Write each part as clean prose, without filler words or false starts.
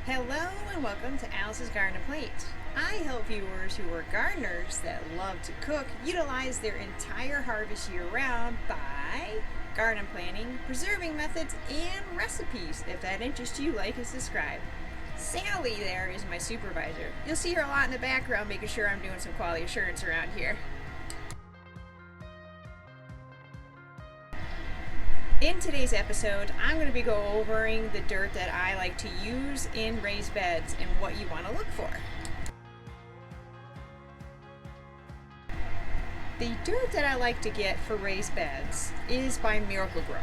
Hello and welcome to Alice's Garden Plate. I help viewers who are gardeners that love to cook utilize their entire harvest year round by garden planning, preserving methods, and recipes. If that interests you, like and subscribe. Sally there is my supervisor. You'll see her a lot in the background making sure I'm doing some quality assurance around here. In today's episode, I'm going to be going over the dirt that I like to use in raised beds and what you want to look for. The dirt that I like to get for raised beds is by Miracle-Gro.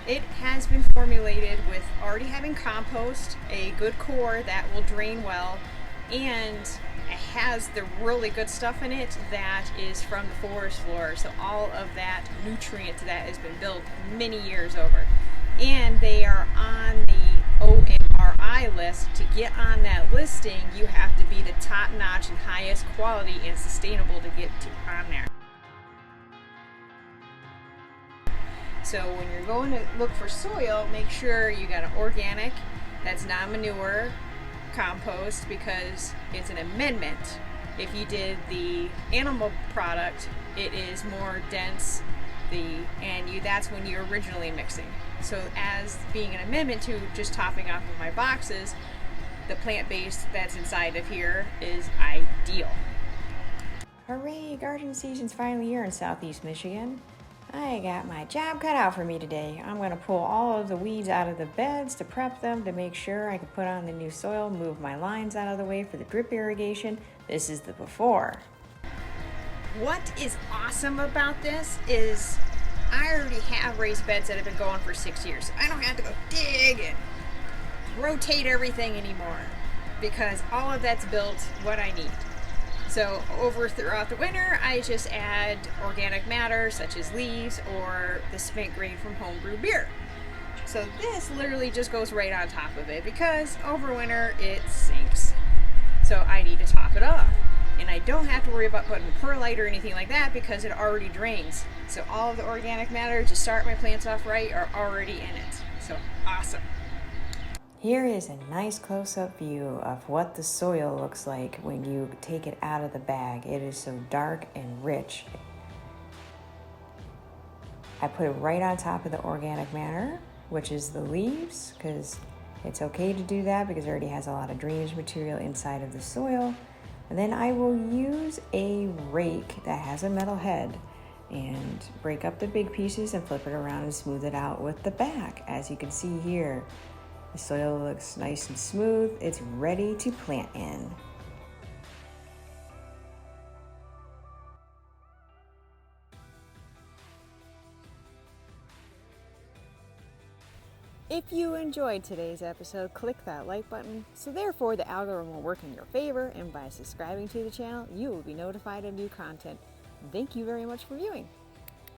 It has been formulated with already having compost, a good core that will drain well, and it has the really good stuff in it that is from the forest floor, so all of that nutrient that has been built many years over. And they are on the OMRI list. To get on that listing, you have to be the top-notch and highest quality and sustainable to get on there. So when you're going to look for soil, make sure you got an organic that's non-manure compost, because it's an amendment. If you did the animal product, it is more dense, that's when you're originally mixing. So as being an amendment to just topping off of my boxes, the plant-based that's inside of here is ideal. Hooray, garden season's finally here in Southeast Michigan. I got my job cut out for me today. I'm going to pull all of the weeds out of the beds to prep them to make sure I can put on the new soil, move my lines out of the way for the drip irrigation. This is the before. What is awesome about this is I already have raised beds that have been going for 6 years. I don't have to go dig and rotate everything anymore because all of that's built what I need. So throughout the winter, I just add organic matter such as leaves or the cement grade from Homebrew Beer. So this literally just goes right on top of it because over winter it sinks. So I need to top it off. And I don't have to worry about putting perlite or anything like that because it already drains. So all of the organic matter to start my plants off right are already in it. So awesome. Here is a nice close-up view of what the soil looks like when you take it out of the bag. It is so dark and rich. I put it right on top of the organic matter, which is the leaves, because it's okay to do that because it already has a lot of drainage material inside of the soil. And then I will use a rake that has a metal head and break up the big pieces and flip it around and smooth it out with the back. As you can see here, the soil looks nice and smooth. It's ready to plant in. If you enjoyed today's episode, click that like button, so therefore the algorithm will work in your favor, and by subscribing to the channel, you will be notified of new content. Thank you very much for viewing.